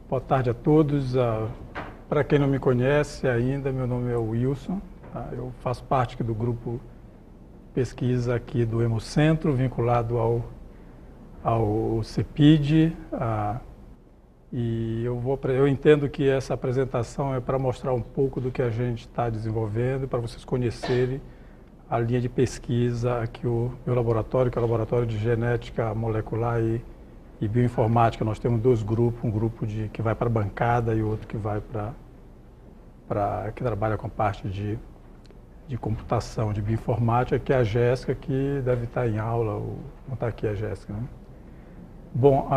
Boa tarde a todos. Para quem não me conhece ainda, meu nome é Wilson. Tá? Eu faço parte aqui do grupo pesquisa aqui do Hemocentro, vinculado ao CEPID. E eu entendo que essa apresentação é para mostrar um pouco do que a gente está desenvolvendo, para vocês conhecerem a linha de pesquisa aqui, o meu laboratório, que é o Laboratório de Genética Molecular e Bioinformática. Nós temos dois grupos, um grupo que vai para a bancada e outro que vai que trabalha com a parte de computação, de bioinformática, que é a Jéssica, que deve estar em aula, não está aqui a Jéssica, né? Bom,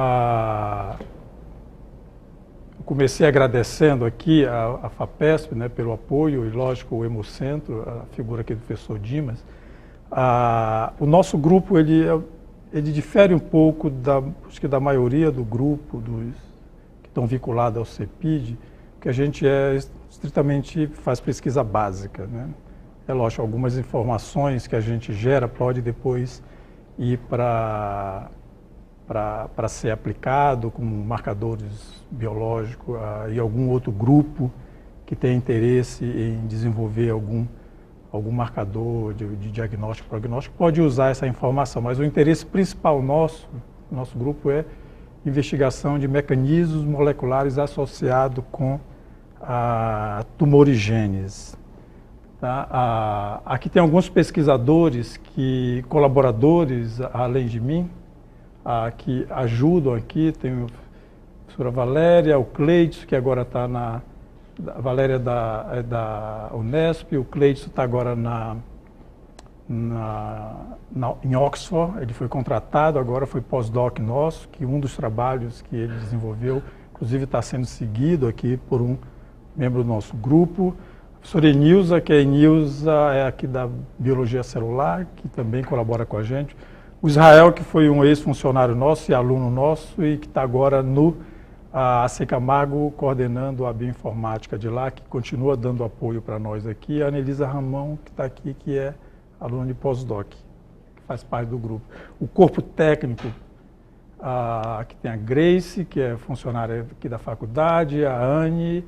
eu comecei agradecendo aqui a FAPESP, né, pelo apoio, e lógico o Hemocentro, a figura aqui do professor Dimas. O nosso grupo, ele difere um pouco acho que da maioria do grupo que estão vinculados ao CEPID, que a gente estritamente faz pesquisa básica, né? É lógico, algumas informações que a gente gera pode depois ir para ser aplicado como marcadores biológicos e algum outro grupo que tem interesse em desenvolver algum marcador de diagnóstico, prognóstico, pode usar essa informação, mas o interesse principal nosso grupo é investigação de mecanismos moleculares associados com a tumorigênese. Tá? Aqui tem alguns pesquisadores, colaboradores, além de mim, que ajudam aqui. Tem a professora Valéria, o Cleidson, que agora está a Valéria da Unesp, o Cleidson está agora em Oxford. Ele foi contratado, agora foi pós-doc nosso, que um dos trabalhos que ele desenvolveu, inclusive está sendo seguido aqui por um membro do nosso grupo. A professora Enilza, que é aqui da Biologia Celular, que também colabora com a gente. O Israel, que foi um ex-funcionário nosso e aluno nosso e que está agora no AC Camargo, coordenando a bioinformática de lá, que continua dando apoio para nós aqui. A Anelisa Ramão, que está aqui, que é aluna de pós-doc, que faz parte do grupo. O corpo técnico, que tem a Grace, que é funcionária aqui da faculdade, a Anne,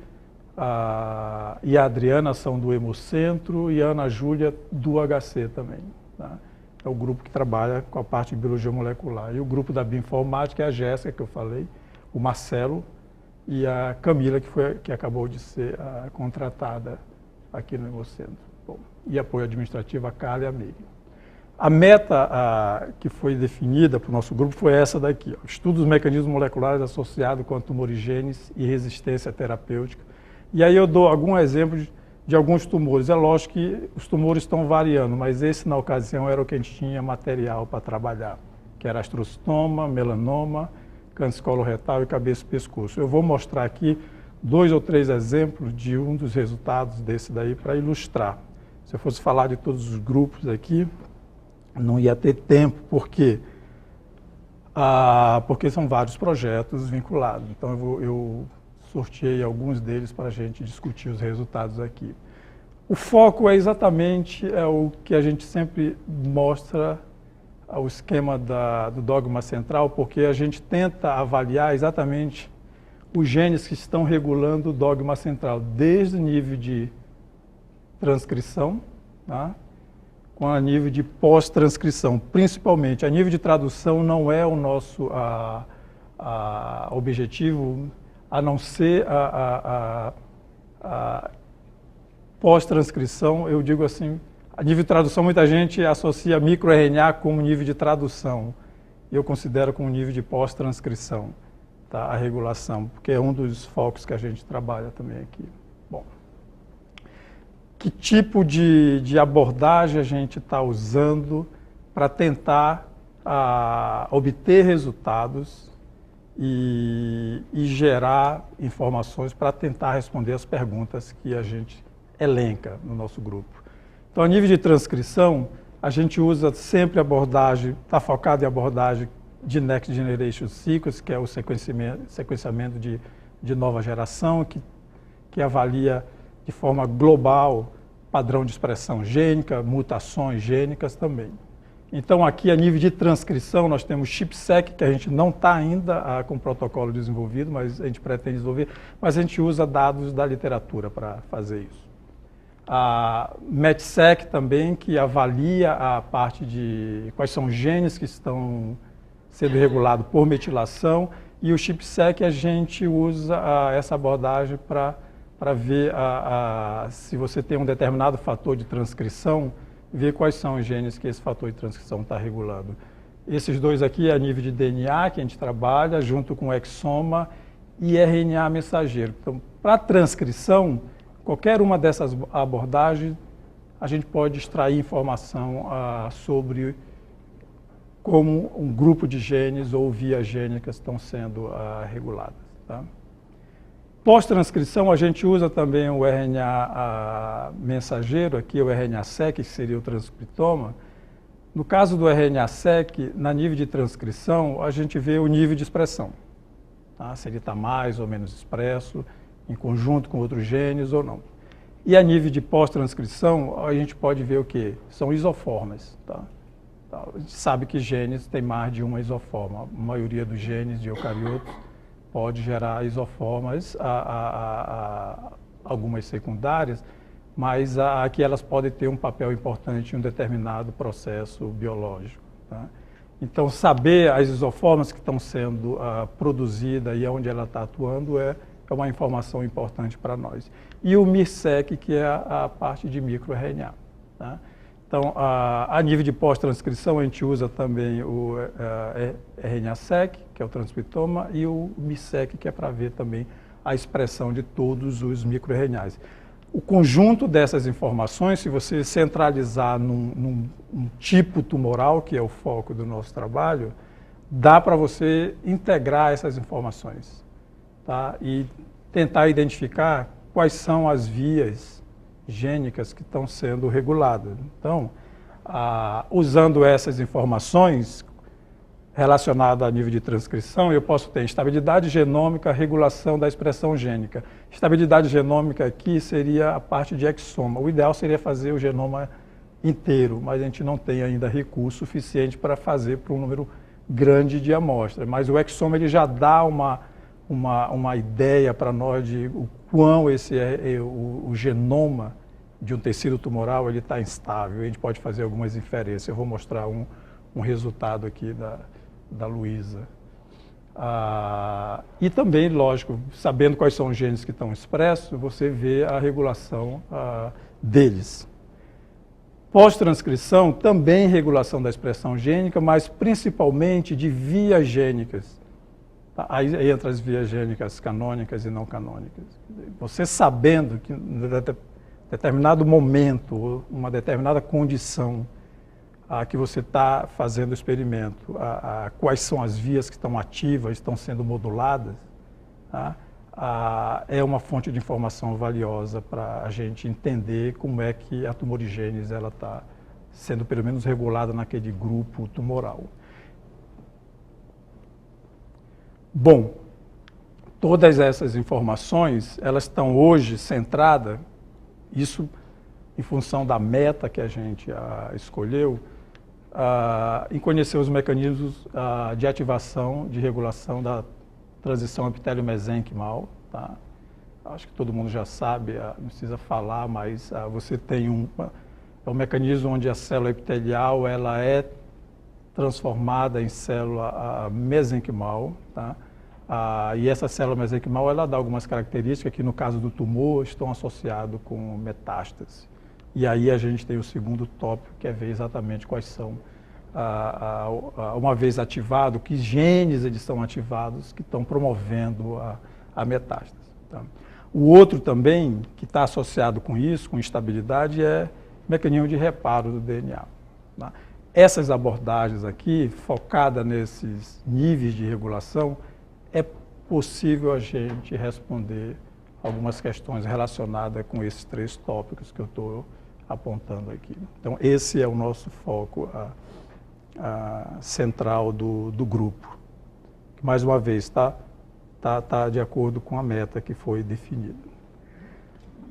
e a Adriana são do Hemocentro e a Ana Júlia do HC também. Tá? É o grupo que trabalha com a parte de biologia molecular. E o grupo da bioinformática é a Jéssica, que eu falei, o Marcelo e a Camila, que acabou de ser contratada aqui no Hemocentro. Bom, e apoio administrativo a Carla e a Miriam. A meta que foi definida para o nosso grupo foi essa daqui: estudo dos mecanismos moleculares associados com a tumorigênese e resistência terapêutica. E aí eu dou algum exemplo de alguns tumores. É lógico que os tumores estão variando, mas esse, na ocasião, era o que a gente tinha material para trabalhar, que era astrocitoma, melanoma, câncer coloretal e cabeça e pescoço. Eu vou mostrar aqui 2 ou 3 exemplos de um dos resultados desse daí para ilustrar. Se eu fosse falar de todos os grupos aqui, não ia ter tempo, porque são vários projetos vinculados. Então eu sorteei alguns deles para a gente discutir os resultados aqui. O foco é exatamente o que a gente sempre mostra, o esquema do dogma central, porque a gente tenta avaliar exatamente os genes que estão regulando o dogma central, desde o nível de transcrição, tá? Com a nível de pós-transcrição, principalmente. A nível de tradução não é o nosso objetivo, a não ser a pós-transcrição. Eu digo assim, a nível de tradução, muita gente associa microRNA como nível de tradução. Eu considero como nível de pós-transcrição, tá? A regulação, porque é um dos focos que a gente trabalha também aqui. Bom, que tipo de abordagem a gente está usando para tentar obter resultados e gerar informações para tentar responder as perguntas que a gente elenca no nosso grupo. Então, a nível de transcrição, a gente usa sempre abordagem, está focado em abordagem de Next Generation Sequence, que é o sequenciamento de nova geração, que avalia de forma global padrão de expressão gênica, mutações gênicas também. Então, aqui, a nível de transcrição, nós temos ChIP-seq, que a gente não está ainda com o protocolo desenvolvido, mas a gente pretende desenvolver, mas a gente usa dados da literatura para fazer isso. A MET-seq também, que avalia a parte de quais são os genes que estão sendo regulados por metilação, e o ChIP-seq a gente usa essa abordagem para ver se você tem um determinado fator de transcrição, ver quais são os genes que esse fator de transcrição está regulando. Esses dois aqui é a nível de DNA, que a gente trabalha, junto com exoma e RNA mensageiro. Então, para transcrição, qualquer uma dessas abordagens, a gente pode extrair informação sobre como um grupo de genes ou vias gênicas estão sendo reguladas. Tá? Pós-transcrição, a gente usa também o RNA mensageiro, aqui o RNA-seq, que seria o transcriptoma. No caso do RNA-seq, na nível de transcrição, a gente vê o nível de expressão. Tá? Se ele está mais ou menos expresso, em conjunto com outros genes ou não. E a nível de pós-transcrição, a gente pode ver o quê? São isoformas. Tá? A gente sabe que genes têm mais de uma isoforma. A maioria dos genes de eucariotos pode gerar isoformas, algumas secundárias, mas aqui elas podem ter um papel importante em um determinado processo biológico. Tá? Então, saber as isoformas que estão sendo produzidas e onde ela está atuando é uma informação importante para nós. E o miR-seq, que é a parte de microRNA. Tá? Então, a nível de pós-transcrição, a gente usa também o RNA-seq, que é o transcriptoma, e o miR-seq, que é para ver também a expressão de todos os microRNAs. O conjunto dessas informações, se você centralizar num tipo tumoral, que é o foco do nosso trabalho, dá para você integrar essas informações, tá? E tentar identificar quais são as vias gênicas que estão sendo reguladas. Então, usando essas informações relacionadas a nível de transcrição, eu posso ter estabilidade genômica, regulação da expressão gênica. Estabilidade genômica aqui seria a parte de exoma. O ideal seria fazer o genoma inteiro, mas a gente não tem ainda recurso suficiente para fazer para um número grande de amostras. Mas o exoma ele já dá uma ideia para nós de o quão o genoma de um tecido tumoral ele está instável. A gente pode fazer algumas inferências. Eu vou mostrar um resultado aqui da Luísa. E também, lógico, sabendo quais são os genes que estão expressos, você vê a regulação deles. Pós-transcrição, também regulação da expressão gênica, mas principalmente de vias gênicas. Aí entra as vias gênicas canônicas e não canônicas. Você sabendo que em determinado momento, uma determinada condição que você está fazendo o experimento, quais são as vias que estão ativas, estão sendo moduladas, é uma fonte de informação valiosa para a gente entender como é que a tumorigênese está sendo pelo menos regulada naquele grupo tumoral. Bom, todas essas informações, elas estão hoje centradas, isso em função da meta que a gente escolheu, em conhecer os mecanismos de ativação, de regulação da transição epitélio-mesênquimal. Tá? Acho que todo mundo já sabe, não precisa falar, mas você tem um mecanismo onde a célula epitelial ela é transformada em célula mesenquimal, tá? E essa célula mesenquimal ela dá algumas características que no caso do tumor estão associadas com metástase. E aí a gente tem o segundo tópico, que é ver exatamente quais são, uma vez ativado, que genes eles são ativados que estão promovendo a metástase. Tá? O outro também, que está associado com isso, com instabilidade, é o mecanismo de reparo do DNA. Tá? Essas abordagens aqui, focadas nesses níveis de regulação, é possível a gente responder algumas questões relacionadas com esses três tópicos que eu estou apontando aqui. Então, esse é o nosso foco central do grupo. Mais uma vez, tá de acordo com a meta que foi definida.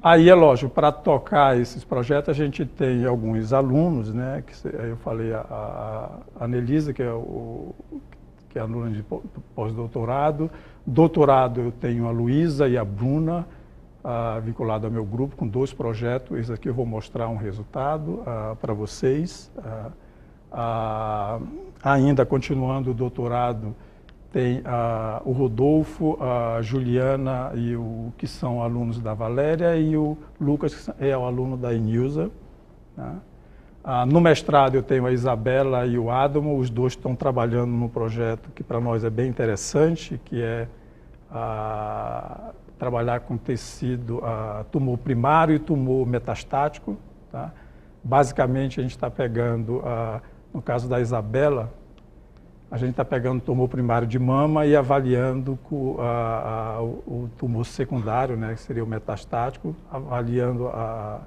Aí é lógico, para tocar esses projetos, a gente tem alguns alunos, né? Que eu falei a Anelisa, que é aluna de pós-doutorado. Doutorado eu tenho a Luísa e a Bruna, vinculado ao meu grupo, com 2 projetos. Esse aqui eu vou mostrar um resultado para vocês. Ainda continuando o doutorado, tem o Rodolfo, a Juliana, que são alunos da Valéria, e o Lucas, que é o aluno da Enilza. Né? No mestrado eu tenho a Isabela e o Adamo, os 2 estão trabalhando num projeto que para nós é bem interessante, que é trabalhar com tecido, tumor primário e tumor metastático. Tá? Basicamente a gente está pegando, no caso da Isabela, a gente está pegando o tumor primário de mama e avaliando o tumor secundário, né, que seria o metastático, avaliando a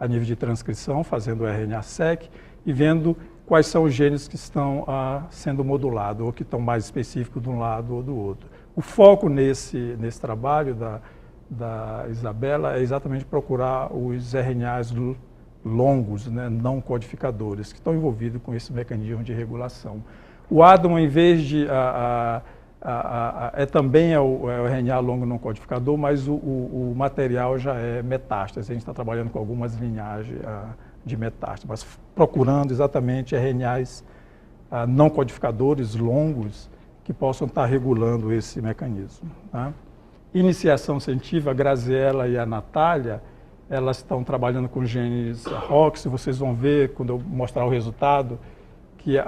nível de transcrição, fazendo o RNA-seq e vendo quais são os genes que estão sendo modulados ou que estão mais específicos de um lado ou do outro. O foco nesse trabalho da Isabela é exatamente procurar os RNAs longos, né, não codificadores, que estão envolvidos com esse mecanismo de regulação. O Adamo, em vez de... também é o RNA longo não codificador, mas o material já é metástase. A gente está trabalhando com algumas linhagens de metástase, mas procurando exatamente RNAs não codificadores longos que possam estar regulando esse mecanismo. Tá? Iniciação científica, a Graziella e a Natália, elas estão trabalhando com genes ROX. Vocês vão ver, quando eu mostrar o resultado, que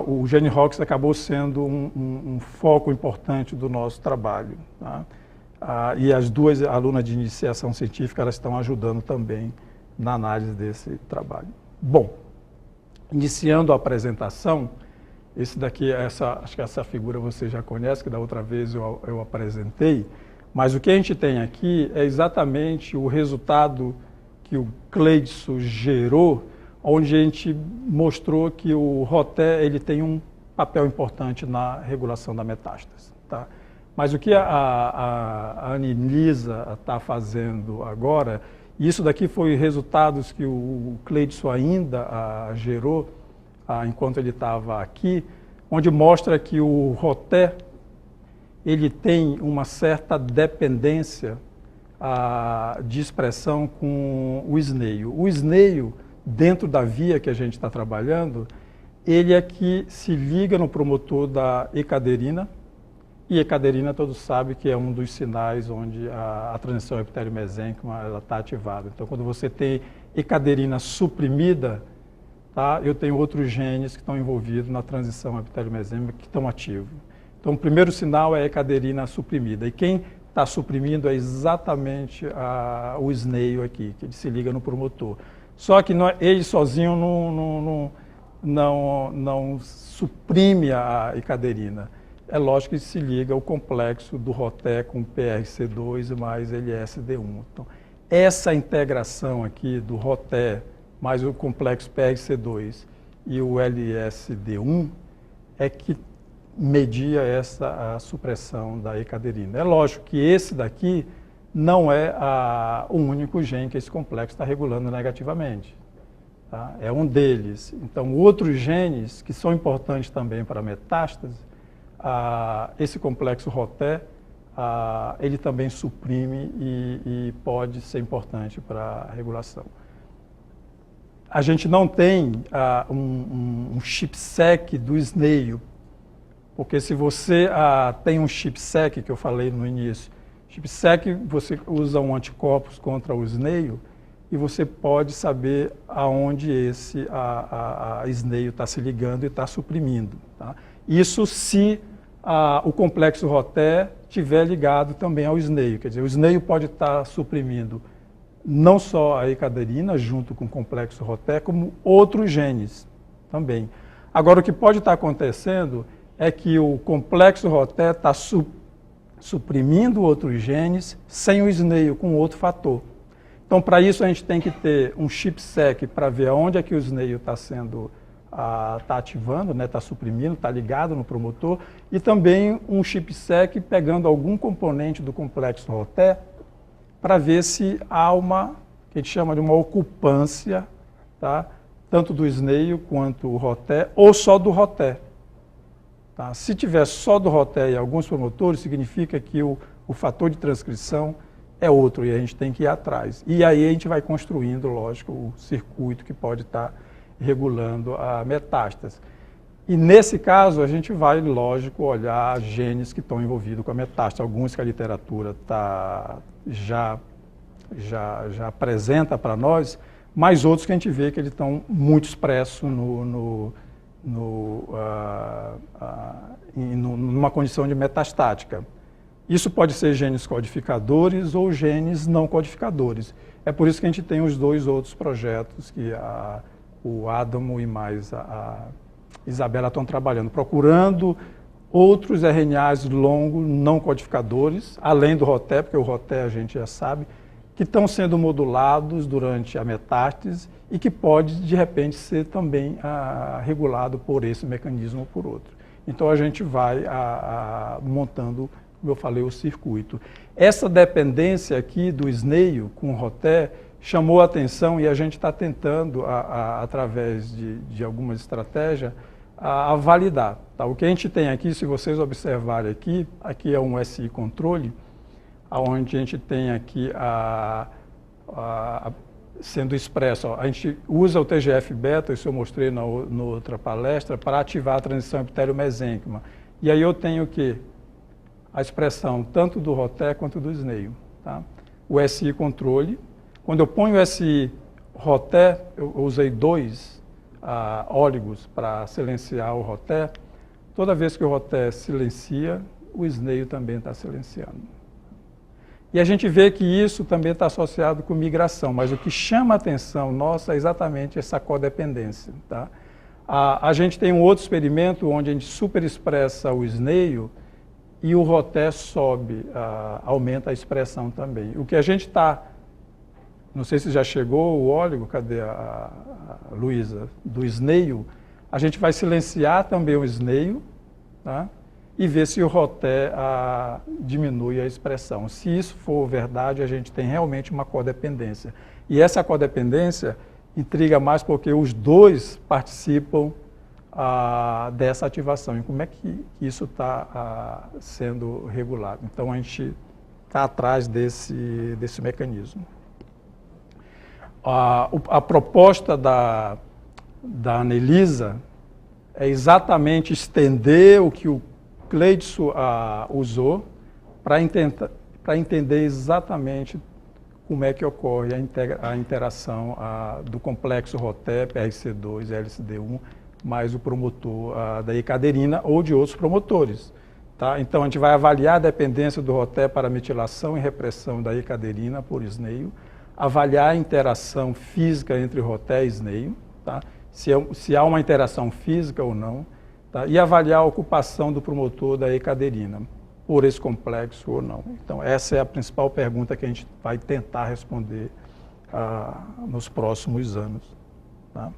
o gene ROX acabou sendo um foco importante do nosso trabalho. Tá? E as 2 alunas de iniciação científica, elas estão ajudando também na análise desse trabalho. Bom, iniciando a apresentação, esse daqui, acho que essa figura você já conhece, que da outra vez eu apresentei, mas o que a gente tem aqui é exatamente o resultado que o Cleidson gerou, onde a gente mostrou que o ROTE ele tem um papel importante na regulação da metástase. Tá? Mas o que a Anelisa está fazendo agora, isso daqui foi resultados que o Cleidson ainda gerou enquanto ele estava aqui, onde mostra que o ROTE ele tem uma certa dependência de expressão com o SNEIL. O SNEIL, dentro da via que a gente está trabalhando, ele é que se liga no promotor da ecaderina, e ecaderina todos sabem que é um dos sinais onde a transição epitélio-mesênquima está ativada. Então, quando você tem ecaderina suprimida, tá, eu tenho outros genes que estão envolvidos na transição epitélio-mesênquica que estão ativos. Então, o primeiro sinal é a ecaderina suprimida, e quem está suprimindo é exatamente o SNEIL aqui, que ele se liga no promotor. Só que ele sozinho não suprime a ecaderina. É lógico que se liga o complexo do ROTE com PRC2 mais LSD1. Então, essa integração aqui do ROTE mais o complexo PRC2 e o LSD1 é que media a supressão da ecaderina. É lógico que esse daqui não é o único gene que esse complexo está regulando negativamente. Tá? É um deles. Então, outros genes que são importantes também para a metástase, esse complexo ROTE, ele também suprime e pode ser importante para a regulação. A gente não tem um chip-seq do SNEIL, porque se você tem um chip-seq, que eu falei no início, chip-seq você usa um anticorpos contra o SNEIL e você pode saber aonde esse SNEIL está se ligando e está suprimindo. Tá? Isso se o complexo ROTE estiver ligado também ao SNEIL, quer dizer, o SNEIL pode estar suprimindo não só a ecaderina junto com o complexo ROTE, como outros genes também. Agora, o que pode estar acontecendo é que o complexo ROTE está suprimindo outros genes sem o SNEIL, com outro fator. Então, para isso, a gente tem que ter um chip-seq para ver onde é que o SNEIL está sendo está ativando, né, está suprimindo, está ligado no promotor, e também um chip-seq pegando algum componente do complexo ROTE para ver se há uma, que a gente chama de uma ocupância, tá? Tanto do snail quanto o roté, ou só do roté. Tá? Se tiver só do roté e alguns promotores, significa que o fator de transcrição é outro e a gente tem que ir atrás. E aí a gente vai construindo, lógico, o circuito que pode estar regulando a metástase. E nesse caso a gente vai, lógico, olhar genes que estão envolvidos com a metástase, alguns que a literatura já apresenta para nós, mas outros que a gente vê que eles estão muito expressos numa condição de metastática. Isso pode ser genes codificadores ou genes não codificadores. É por isso que a gente tem os dois outros projetos que o Adamo e mais a Isabela estão trabalhando, procurando outros RNAs longos não codificadores, além do roté, porque o roté a gente já sabe, que estão sendo modulados durante a metástase e que pode, de repente, ser também regulado por esse mecanismo ou por outro. Então, a gente vai montando, como eu falei, o circuito. Essa dependência aqui do snail com o roté chamou a atenção e a gente está tentando, através de algumas estratégias, a validar. Tá? O que a gente tem aqui, se vocês observarem aqui é um SI controle, onde a gente tem aqui sendo expresso. A gente usa o TGF-beta, isso eu mostrei na outra palestra, para ativar a transição epitélio-mesênquima. E aí eu tenho o quê? A expressão tanto do roté quanto do snail. Tá? O SI controle. Quando eu ponho o SI roté, eu usei 2 óligos para silenciar o roté. Toda vez que o roté silencia, o snail também está silenciando. E a gente vê que isso também está associado com migração, mas o que chama a atenção nossa é exatamente essa codependência. Tá? A gente tem um outro experimento onde a gente superexpressa o snail e o roté sobe, aumenta a expressão também. O que a gente está, não sei se já chegou o óligo, cadê a Luísa, do snail, a gente vai silenciar também o snail, tá? E ver se o roté diminui a expressão. Se isso for verdade, a gente tem realmente uma codependência. E essa codependência intriga mais porque os dois participam dessa ativação. E como é que isso está sendo regulado? Então, a gente está atrás desse mecanismo. A proposta da Anelisa é exatamente estender o que o Cleidson usou para entender exatamente como é que ocorre a interação do complexo roté, PRC2 e LSD1, mais o promotor da ecaderina ou de outros promotores. Tá? Então, a gente vai avaliar a dependência do roté para metilação e repressão da ecaderina por snail, avaliar a interação física entre roté e snail, tá? Se há uma interação física ou não, tá? E avaliar a ocupação do promotor da ecaderina por esse complexo ou não. Então, essa é a principal pergunta que a gente vai tentar responder nos próximos anos. Tá?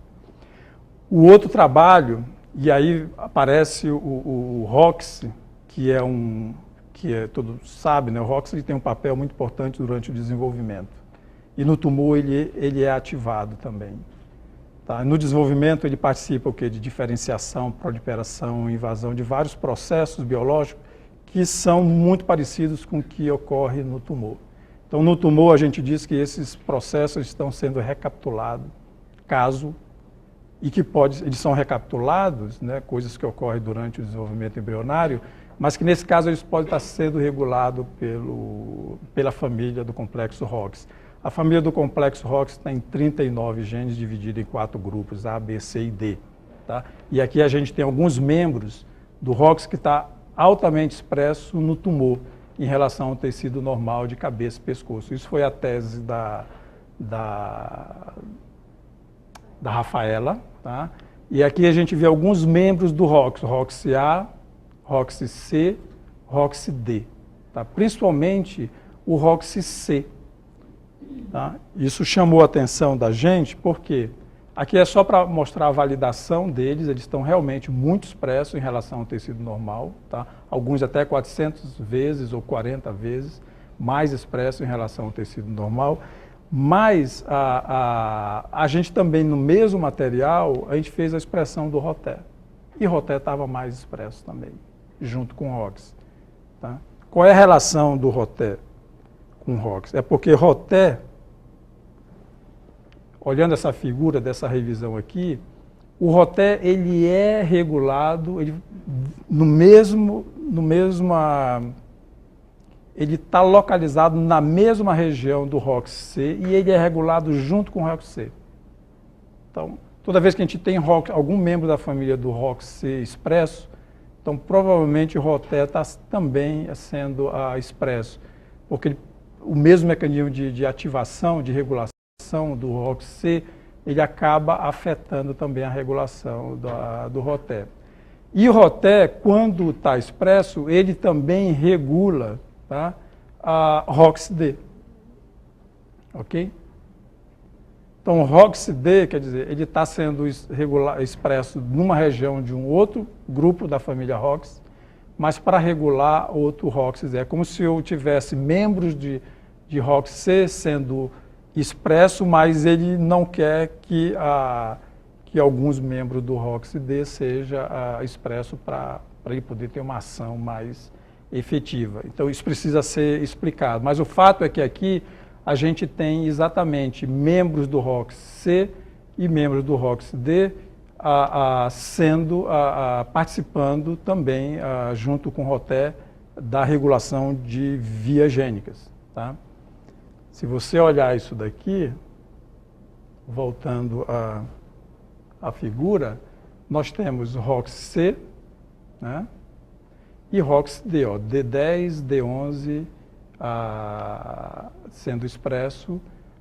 O outro trabalho, e aí aparece o ROX, que todos sabem, né? O ROX tem um papel muito importante durante o desenvolvimento. E no tumor ele é ativado também. Tá? No desenvolvimento ele participa de diferenciação, proliferação, invasão de vários processos biológicos que são muito parecidos com o que ocorre no tumor. Então, no tumor, a gente diz que esses processos estão sendo recapitulados, e que eles são recapitulados, né, coisas que ocorrem durante o desenvolvimento embrionário, mas que nesse caso eles podem estar sendo regulados pela família do complexo ROX. A família do complexo ROX tem 39 genes divididos em 4 grupos, A, B, C e D. Tá? E aqui a gente tem alguns membros do ROX que está altamente expresso no tumor, em relação ao tecido normal de cabeça e pescoço. Isso foi a tese da Rafaela. Tá? E aqui a gente vê alguns membros do ROX, ROX-A, ROX-C, ROX-D. Tá? Principalmente o ROX-C. Tá? Isso chamou a atenção da gente, porque aqui é só para mostrar a validação deles, eles estão realmente muito expressos em relação ao tecido normal, tá? Alguns até 400 vezes ou 40 vezes, mais expresso em relação ao tecido normal, mas a gente também, no mesmo material, a gente fez a expressão do roté. E roté estava mais expresso também, junto com o ROX. Tá? Qual é a relação do roté com o ROX? É porque roté, olhando essa figura dessa revisão aqui, o roté ele é regulado ele está localizado na mesma região do ROX-C e ele é regulado junto com o ROX-C. Então, toda vez que a gente tem algum membro da família do ROX-C expresso, então provavelmente o roté está também sendo expresso, porque o mesmo mecanismo de ativação, de regulação do ROX-C, ele acaba afetando também a regulação do roté. E o roté, quando está expresso, ele também regula, tá, a ROX-D. Ok? Então, o ROX-D, quer dizer, ele está sendo expresso numa região de um outro grupo da família ROX, mas para regular outro ROX-D. É como se eu tivesse membros de ROX-C sendo expresso, mas ele não quer que alguns membros do ROX-D seja expresso para ele poder ter uma ação mais efetiva. Então, isso precisa ser explicado. Mas o fato é que aqui a gente tem exatamente membros do ROX-C e membros do ROX-D participando também, junto com o roté, da regulação de vias gênicas. Tá? Se você olhar isso daqui, voltando à figura, nós temos ROX-C, né? E ROX-D, D10, D11 sendo expresso.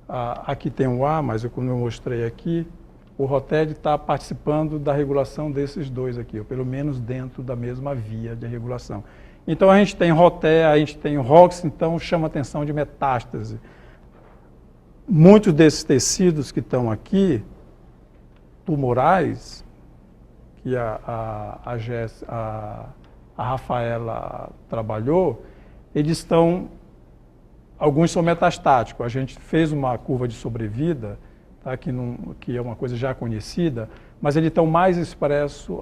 Aqui tem o A, mas como eu mostrei aqui, o roté está participando da regulação desses dois aqui, ou pelo menos dentro da mesma via de regulação. Então a gente tem roté, a gente tem ROX, então chama a atenção de metástase. Muitos desses tecidos que estão aqui, tumorais, que a Rafaela trabalhou, alguns são metastáticos. A gente fez uma curva de sobrevida, tá, que é uma coisa já conhecida, mas eles estão mais expressos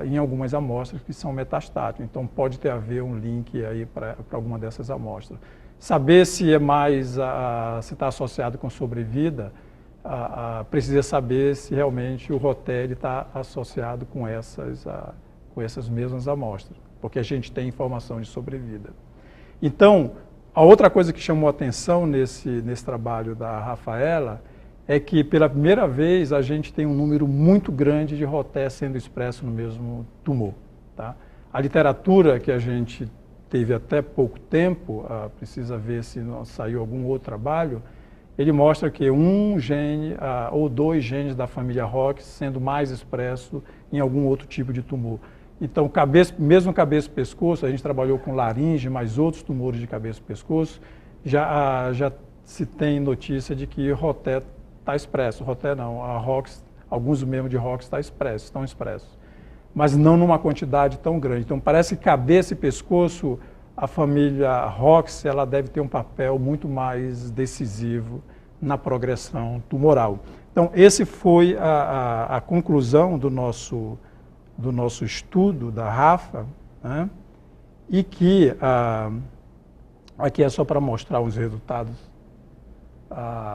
em algumas amostras que são metastáticos. Então pode ter a ver um link aí para alguma dessas amostras. Saber se se está associado com sobrevida, precisa saber se realmente o roté está associado com essas mesmas amostras, porque a gente tem informação de sobrevida. Então, a outra coisa que chamou a atenção nesse trabalho da Rafaela é que, pela primeira vez, a gente tem um número muito grande de roté sendo expresso no mesmo tumor. Tá? A literatura que a gente teve até pouco tempo, precisa ver se não saiu algum outro trabalho, ele mostra que um gene ou dois genes da família ROX sendo mais expresso em algum outro tipo de tumor. Então, mesmo cabeça e pescoço, a gente trabalhou com laringe, mas outros tumores de cabeça e pescoço, já se tem notícia de que roté está expresso. Roté não, alguns membros de ROX estão expressos, mas não numa quantidade tão grande. Então, parece que cabeça e pescoço, a família ROX, ela deve ter um papel muito mais decisivo na progressão tumoral. Então, esse foi a conclusão do nosso estudo da Rafa, né? E que aqui é só para mostrar os resultados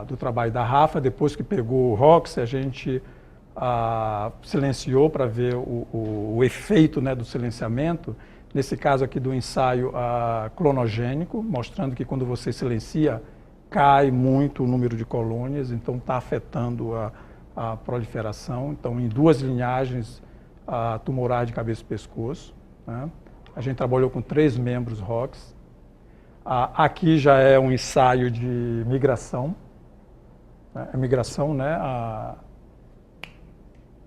do trabalho da Rafa. Depois que pegou o ROX, a gente silenciou para ver o efeito, né, do silenciamento. Nesse caso aqui do ensaio clonogênico, mostrando que quando você silencia, cai muito o número de colônias, então está afetando a proliferação. Então, em duas linhagens tumorais de cabeça e pescoço, né? A gente trabalhou com 3 membros ROX. Aqui já é um ensaio de migração. A migração, né?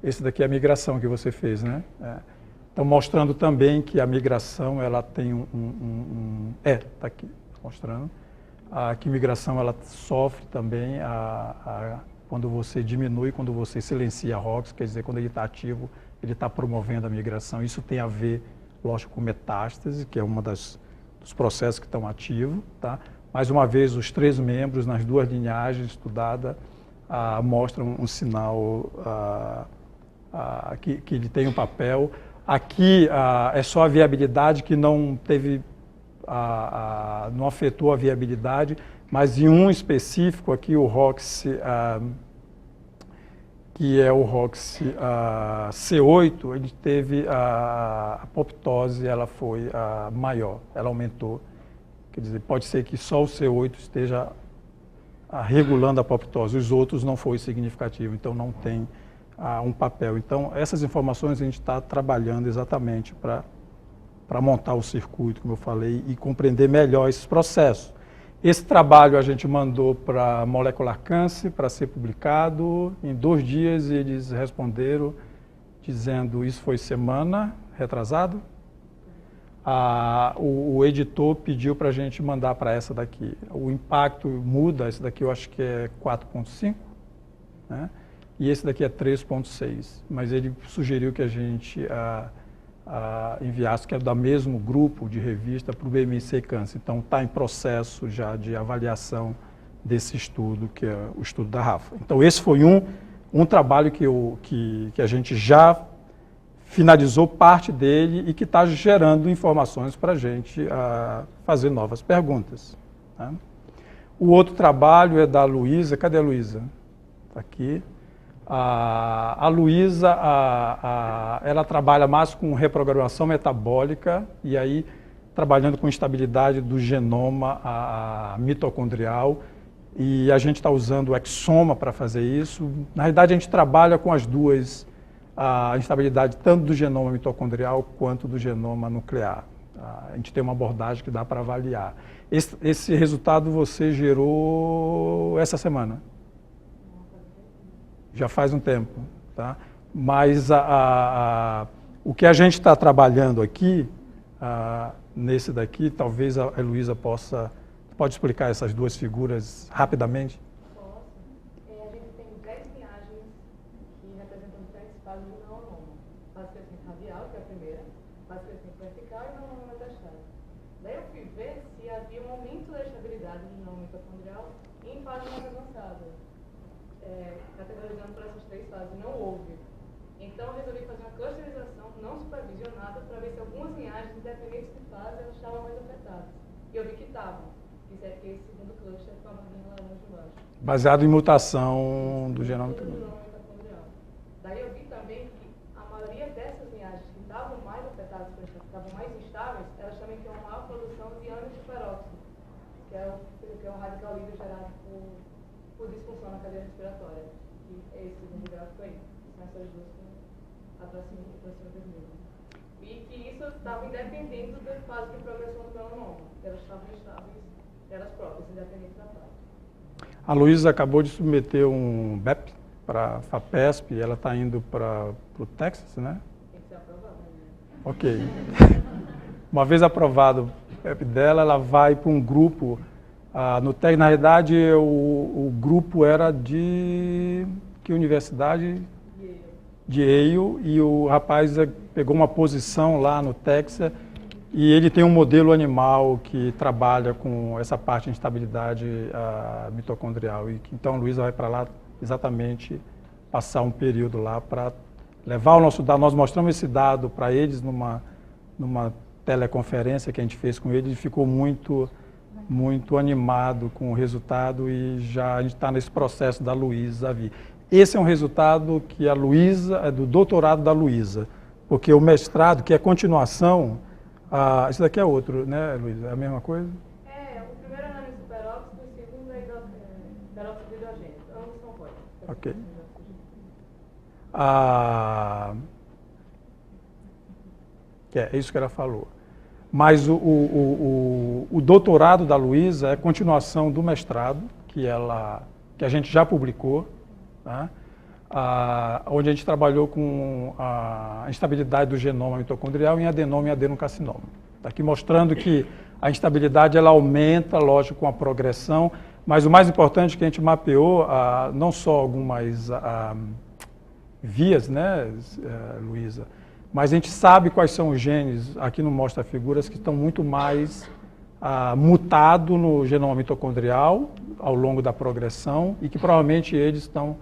Esse daqui é a migração que você fez, né? Então, mostrando também que a migração, ela tem está aqui, mostrando. Que a migração, ela sofre também quando você diminui, quando você silencia a ROX, quer dizer, quando ele está ativo, ele está promovendo a migração. Isso tem a ver, lógico, com metástase, que é uma das dos processos que estão ativos, tá? Mais uma vez, os 3 membros nas 2 linhagens estudadas mostram um sinal que ele tem um papel. Aqui é só a viabilidade que não teve, não afetou a viabilidade, mas em um específico aqui, o ROX, que é o ROX C8, ele teve a apoptose, ela foi maior, ela aumentou. Quer dizer, pode ser que só o C8 esteja regulando a apoptose, os outros não foi significativo, então não tem um papel. Então, essas informações a gente está trabalhando exatamente para montar o circuito, como eu falei, e compreender melhor esses processos. Esse trabalho a gente mandou para a Molecular Cancer para ser publicado. Em 2 dias eles responderam dizendo isso foi semana retrasado. O editor pediu para a gente mandar para essa daqui. O impacto muda, esse daqui eu acho que é 4,5, né? E esse daqui é 3,6. Mas ele sugeriu que a gente enviasse, que é do mesmo grupo de revista, para o BMC Câncer. Então está em processo já de avaliação desse estudo, que é o estudo da Rafa. Então esse foi um trabalho que a gente já finalizou parte dele e que está gerando informações para a gente fazer novas perguntas, tá? O outro trabalho é da Luísa. Cadê a Luísa? Está aqui. A Luísa, ela trabalha mais com reprogramação metabólica e aí trabalhando com estabilidade do genoma mitocondrial, e a gente está usando o exoma para fazer isso. Na realidade, a gente trabalha com as duas, a instabilidade tanto do genoma mitocondrial quanto do genoma nuclear. A gente tem uma abordagem que dá para avaliar. Esse resultado você gerou essa semana? Já faz um tempo, tá? Mas o que a gente está trabalhando aqui, nesse daqui, talvez a Heloísa pode explicar essas 2 figuras rapidamente? Posso. A gente tem 10 linhagens que representam diferentes fases do melanoma. Fase crescente radial, que é a primeira, fase crescente vertical e melanoma metastático. Daí eu fui ver se havia um aumento da estabilidade do genoma mitocondrial em fase mais avançada. Categorizando por essas 3 fases, não houve. Então eu resolvi fazer uma clusterização não supervisionada para ver se algumas linhagens, independentes de fase, elas estavam mais afetadas. E eu vi que estavam. Isso é esse segundo cluster com a barrinha laranja embaixo. Baseado em mutação do genoma mitocondrial. Daí eu vi também que a maioria dessas linhagens que estavam mais afetadas, que estavam mais instáveis, elas também têm uma maior produção de ânion superóxido, que é o radical livre gerado por disfunção na cadeia respiratória, que é esse segundo gráfico aí. São essas 2 para cima vermelho. E que isso estava independente da fase de progressão do melanoma. Elas estavam estáveis, elas próprias, independente da fase. A Luísa acabou de submeter um BEP para a FAPESP e ela está indo para o Texas, né? Tem que ser aprovado, né? Ok. Uma vez aprovado o BEP dela, ela vai para um grupo. No TEC, na realidade, o grupo era de que universidade? De Yale, e o rapaz pegou uma posição lá no Texas e ele tem um modelo animal que trabalha com essa parte de instabilidade mitocondrial. Então, a Luísa vai para lá exatamente passar um período lá para levar o nosso dado. Nós mostramos esse dado para eles numa teleconferência que a gente fez com eles e ficou muito animado com o resultado, e já a gente está nesse processo da Luísa vir. Esse é um resultado que a Luísa, é do doutorado da Luísa, porque o mestrado, que é continuação, isso daqui é outro, né, Luísa? É a mesma coisa? O primeiro é ânion superóxido, o segundo é peróxido de hidrogênio. Ambos são pós. Ok. É isso que ela falou. Mas o doutorado da Luísa é continuação do mestrado, que a gente já publicou, tá? Onde a gente trabalhou com a instabilidade do genoma mitocondrial em adenoma e adenocarcinoma. Está aqui mostrando que a instabilidade ela aumenta, lógico, com a progressão, mas o mais importante é que a gente mapeou não só algumas vias, né, Luísa, mas a gente sabe quais são os genes, aqui não mostra figuras, que estão muito mais mutado no genoma mitocondrial ao longo da progressão e que provavelmente eles estão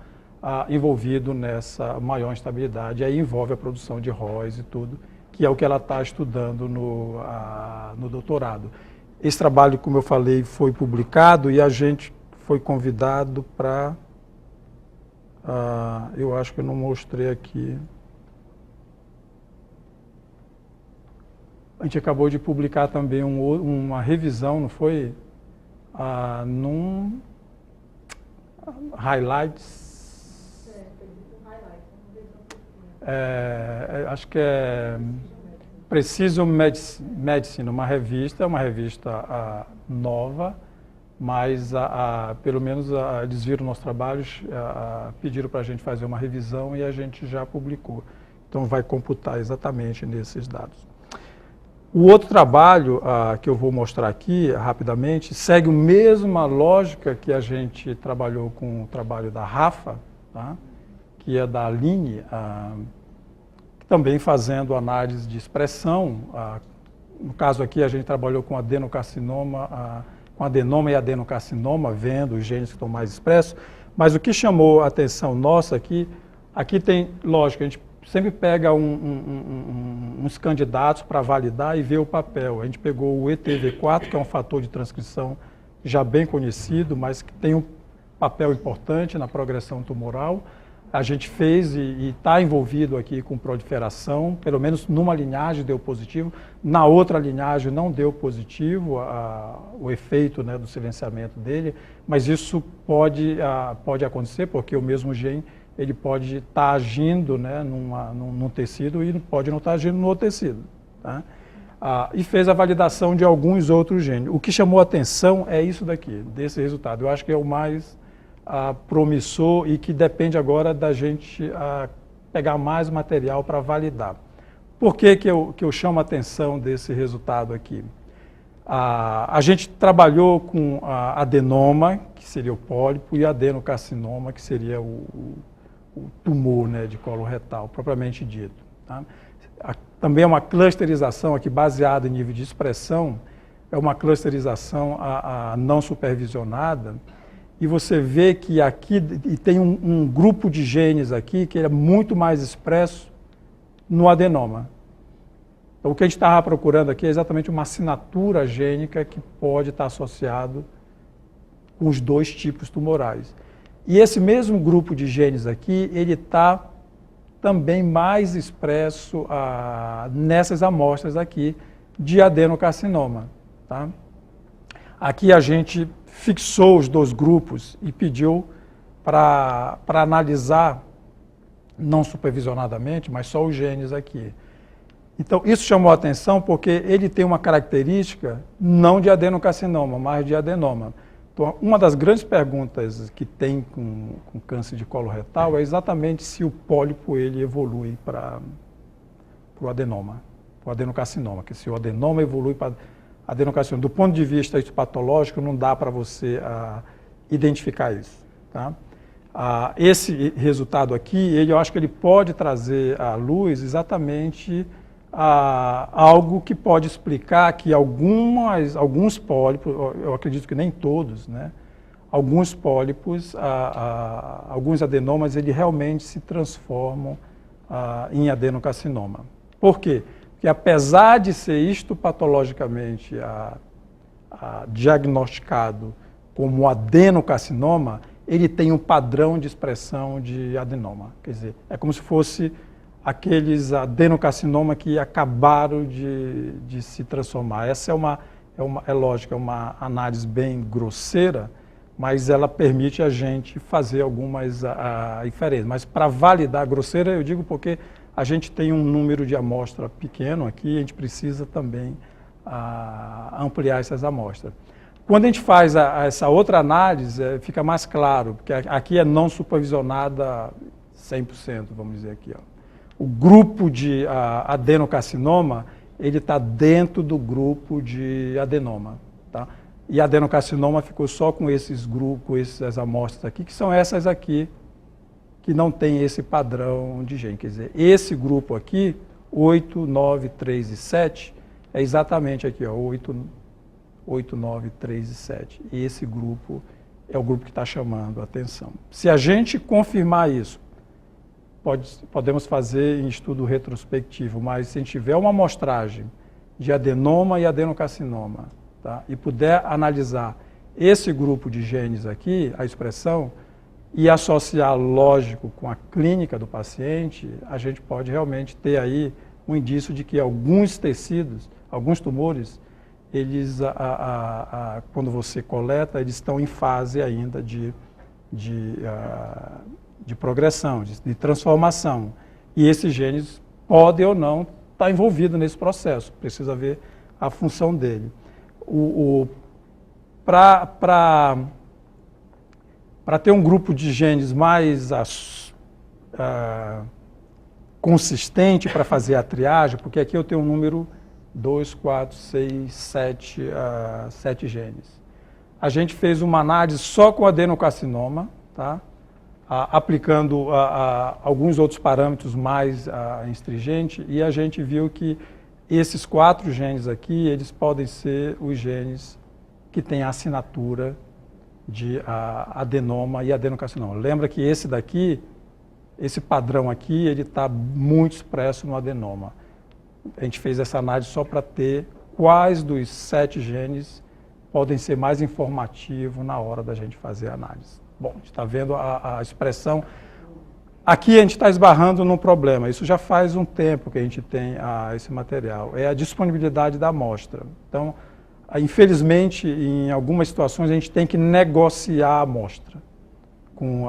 envolvidos nessa maior instabilidade. E aí envolve a produção de ROS e tudo, que é o que ela está estudando no doutorado. Esse trabalho, como eu falei, foi publicado e a gente foi convidado para... eu acho que eu não mostrei aqui. A gente acabou de publicar também uma revisão, não foi? Num Highlights. Acho que é Precision Medicine, uma revista nova, mas pelo menos eles viram nossos trabalhos, pediram para a gente fazer uma revisão e a gente já publicou. Então vai computar exatamente nesses dados. O outro trabalho que eu vou mostrar aqui rapidamente segue a mesma lógica que a gente trabalhou com o trabalho da Rafa, tá? Que é da Aline, também fazendo análise de expressão. No caso aqui a gente trabalhou com adenocarcinoma, com adenoma e adenocarcinoma, vendo os genes que estão mais expressos, mas o que chamou a atenção nossa aqui tem, lógico, a gente sempre pega uns candidatos para validar e ver o papel. A gente pegou o ETV4, que é um fator de transcrição já bem conhecido, mas que tem um papel importante na progressão tumoral. A gente fez e está envolvido aqui com proliferação, pelo menos numa linhagem deu positivo, na outra linhagem não deu positivo o efeito, né, do silenciamento dele, mas isso pode acontecer porque o mesmo gene ele pode estar agindo, né, num tecido e pode não estar agindo no outro tecido. Tá? E fez a validação de alguns outros genes. O que chamou a atenção é isso daqui, desse resultado. Eu acho que é o mais promissor e que depende agora da gente pegar mais material para validar. Por que eu chamo a atenção desse resultado aqui? A gente trabalhou com adenoma, que seria o pólipo, e adenocarcinoma, que seria o tumor, né, de colo retal, propriamente dito. Tá? Também é uma clusterização aqui baseada em nível de expressão, é uma clusterização não supervisionada, e você vê que aqui tem um grupo de genes aqui que é muito mais expresso no adenoma. Então, o que a gente estava procurando aqui é exatamente uma assinatura gênica que pode estar associado com os dois tipos tumorais. E esse mesmo grupo de genes aqui, ele está também mais expresso nessas amostras aqui de adenocarcinoma. Tá? Aqui a gente fixou os dois grupos e pediu para analisar, não supervisionadamente, mas só os genes aqui. Então, isso chamou a atenção porque ele tem uma característica não de adenocarcinoma, mas de adenoma. Então, uma das grandes perguntas que tem com câncer de colo retal é exatamente se o pólipo ele evolui para o adenoma, para o adenocarcinoma, que se o adenoma evolui para adenocarcinoma. Do ponto de vista patológico, não dá para você identificar isso. Tá? Esse resultado aqui, eu acho que ele pode trazer à luz exatamente algo que pode explicar que alguns pólipos, eu acredito que nem todos, né? Alguns pólipos, alguns adenomas, eles realmente se transformam em adenocarcinoma. Por quê? Porque apesar de ser histopatologicamente diagnosticado como adenocarcinoma, ele tem um padrão de expressão de adenoma. Quer dizer, é como se fosse aqueles adenocarcinoma que acabaram de se transformar. Essa é lógico, é uma análise bem grosseira, mas ela permite a gente fazer algumas inferências. Mas para validar grosseira, eu digo porque a gente tem um número de amostra pequeno aqui, a gente precisa também ampliar essas amostras. Quando a gente faz essa outra análise, fica mais claro, porque aqui é não supervisionada 100%, vamos dizer aqui, ó. O grupo de adenocarcinoma, ele está dentro do grupo de adenoma. Tá? E adenocarcinoma ficou só com esses grupos, essas amostras aqui, que são essas aqui, que não tem esse padrão de gene. Quer dizer, esse grupo aqui, 8, 9, 3 e 7, é exatamente aqui, ó, 8, 8, 9, 3 e 7. E esse grupo é o grupo que está chamando a atenção. Se a gente confirmar isso, podemos fazer em estudo retrospectivo, mas se a gente tiver uma amostragem de adenoma e adenocarcinoma, tá, e puder analisar esse grupo de genes aqui, a expressão, e associar, lógico, com a clínica do paciente, a gente pode realmente ter aí um indício de que alguns tecidos, alguns tumores, eles, quando você coleta, eles estão em fase ainda de progressão, de transformação. E esses genes podem ou não estar envolvidos nesse processo, precisa ver a função dele. Para ter um grupo de genes mais consistente para fazer a triagem, porque aqui eu tenho um número 2, 4, 6, 7 genes. A gente fez uma análise só com adenocarcinoma, tá? Aplicando alguns outros parâmetros mais stringentes, e a gente viu que esses 4 genes aqui, eles podem ser os genes que têm a assinatura de adenoma e adenocarcinoma. Lembra que esse daqui, esse padrão aqui, ele está muito expresso no adenoma. A gente fez essa análise só para ter quais dos 7 genes podem ser mais informativos na hora da gente fazer a análise. Bom, a gente está vendo a expressão. Aqui a gente está esbarrando num problema. Isso já faz um tempo que a gente tem esse material. É a disponibilidade da amostra. Então, infelizmente, em algumas situações, a gente tem que negociar a amostra com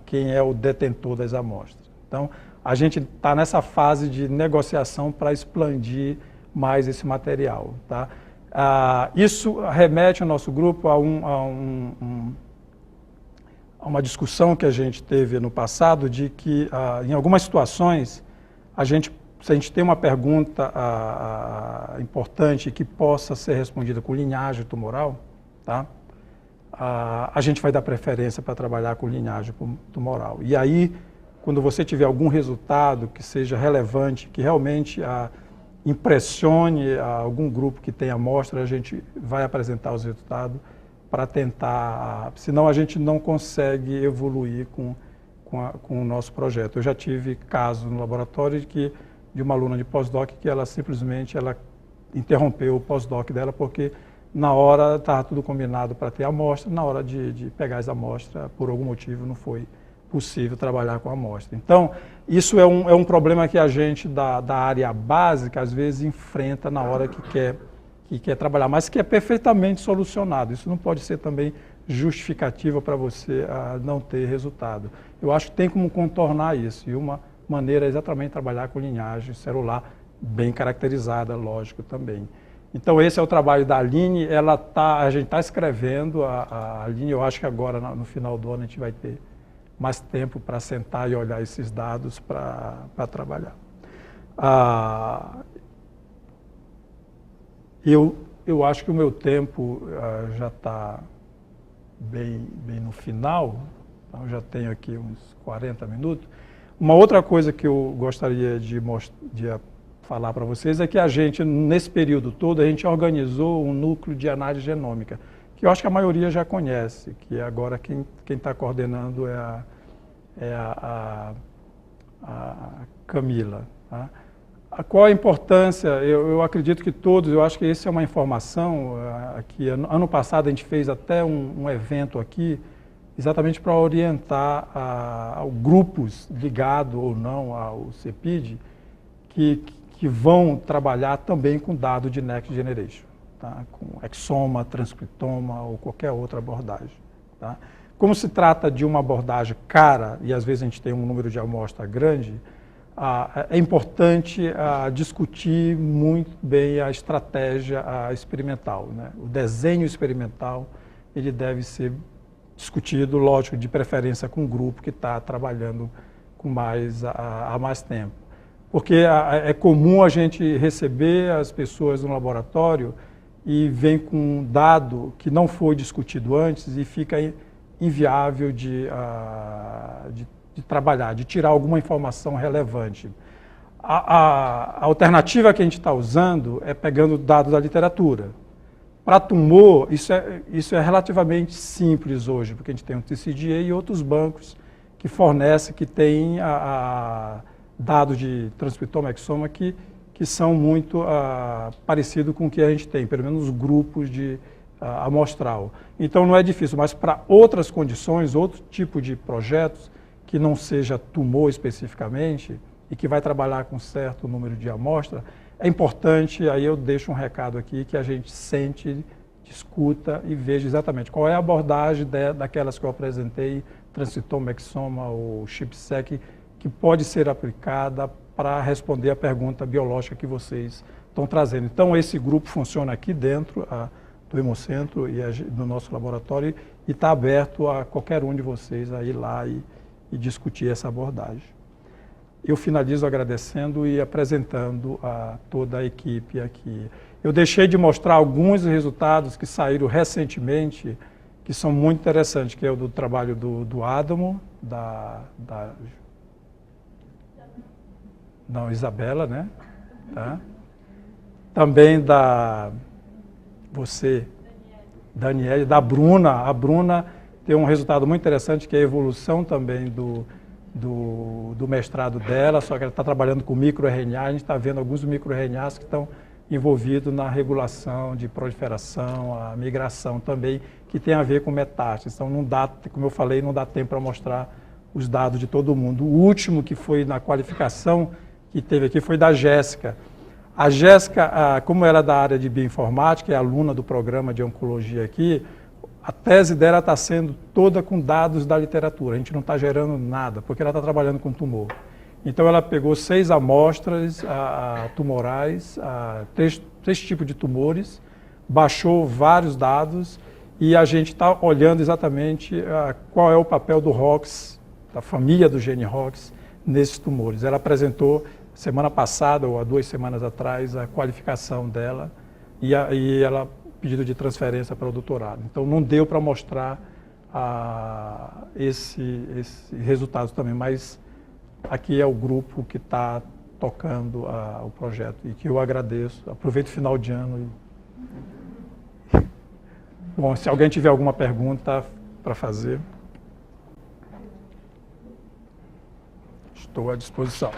quem é o detentor das amostras. Então, a gente está nessa fase de negociação para expandir mais esse material. Tá? Isso remete ao nosso grupo a uma discussão que a gente teve no passado de que, em algumas situações, se a gente tem uma pergunta importante que possa ser respondida com linhagem tumoral, tá? A gente vai dar preferência para trabalhar com linhagem tumoral. E aí, quando você tiver algum resultado que seja relevante, que realmente impressione algum grupo que tem amostra, a gente vai apresentar os resultados para tentar, senão a gente não consegue evoluir com o nosso projeto. Eu já tive casos no laboratório de uma aluna de pós-doc que ela simplesmente interrompeu o pós-doc dela porque na hora estava tudo combinado para ter amostra, na hora de pegar essa amostra, por algum motivo, não foi possível trabalhar com a amostra. Então, isso é um problema que a gente da área básica, às vezes, enfrenta na hora que quer trabalhar, mas que é perfeitamente solucionado. Isso não pode ser também justificativa para você não ter resultado. Eu acho que tem como contornar isso, e uma maneira é exatamente trabalhar com linhagem celular bem caracterizada, lógico, também. Então, esse é o trabalho da Aline, a gente está escrevendo, a Aline, eu acho que agora, no final do ano, a gente vai ter mais tempo para sentar e olhar esses dados para trabalhar. Eu acho que o meu tempo já está bem no final, então eu já tenho aqui uns 40 minutos. Uma outra coisa que eu gostaria de falar para vocês é que a gente, nesse período todo, a gente organizou um núcleo de análise genômica, que eu acho que a maioria já conhece, que agora quem está coordenando é a Camila. Tá? Qual a importância? Eu acredito que todos, eu acho que essa é uma informação, que ano passado a gente fez até um evento aqui, exatamente para orientar grupos ligados ou não ao CEPID, que vão trabalhar também com dado de Next Generation, tá? Com exoma, transcriptoma ou qualquer outra abordagem. Tá? Como se trata de uma abordagem cara, e às vezes a gente tem um número de amostra grande, é importante discutir muito bem a estratégia experimental. Né? O desenho experimental ele deve ser discutido, lógico, de preferência com um grupo que está trabalhando há mais tempo. Porque é comum a gente receber as pessoas no laboratório e vem com um dado que não foi discutido antes e fica inviável de trabalhar, de tirar alguma informação relevante. A alternativa que a gente está usando é pegando dados da literatura. Para tumor, isso é relativamente simples hoje, porque a gente tem o TCGA e outros bancos que fornecem, que têm dados de transcriptoma, exoma, que são muito parecidos com o que a gente tem, pelo menos grupos de amostral. Então não é difícil, mas para outras condições, outro tipo de projetos, que não seja tumor especificamente, e que vai trabalhar com certo número de amostras, é importante, aí eu deixo um recado aqui, que a gente sente, discuta e veja exatamente qual é a abordagem daquelas que eu apresentei, transcriptoma, exoma ou ChIP-seq, que pode ser aplicada para responder a pergunta biológica que vocês estão trazendo. Então, esse grupo funciona aqui dentro do Hemocentro e do nosso laboratório e está aberto a qualquer um de vocês a ir lá e discutir essa abordagem. Eu finalizo agradecendo e apresentando a toda a equipe aqui. Eu deixei de mostrar alguns resultados que saíram recentemente, que são muito interessantes, que é o do trabalho do Adamo, não, Isabela, né? Tá? Também Daniele, da Bruna. A Bruna tem um resultado muito interessante, que é a evolução também do mestrado dela, só que ela está trabalhando com microRNA, a gente está vendo alguns microRNAs que estão envolvidos na regulação de proliferação, a migração também, que tem a ver com metástase. Então, não dá, como eu falei, não dá tempo para mostrar os dados de todo mundo. O último que foi na qualificação que teve aqui foi da Jéssica. A Jéssica, como ela é da área de bioinformática, é aluna do programa de oncologia aqui, a tese dela está sendo toda com dados da literatura, a gente não está gerando nada, porque ela está trabalhando com tumor. Então ela pegou 6 amostras tumorais, 3 tipos de tumores, baixou vários dados e a gente está olhando exatamente qual é o papel do ROX, da família do gene ROX, nesses tumores. Ela apresentou semana passada ou há 2 semanas atrás a qualificação dela e ela pedido de transferência para o doutorado. Então não deu para mostrar esse resultado também, mas aqui é o grupo que está tocando o projeto e que eu agradeço. Aproveito o final de ano. Bom, se alguém tiver alguma pergunta para fazer, estou à disposição.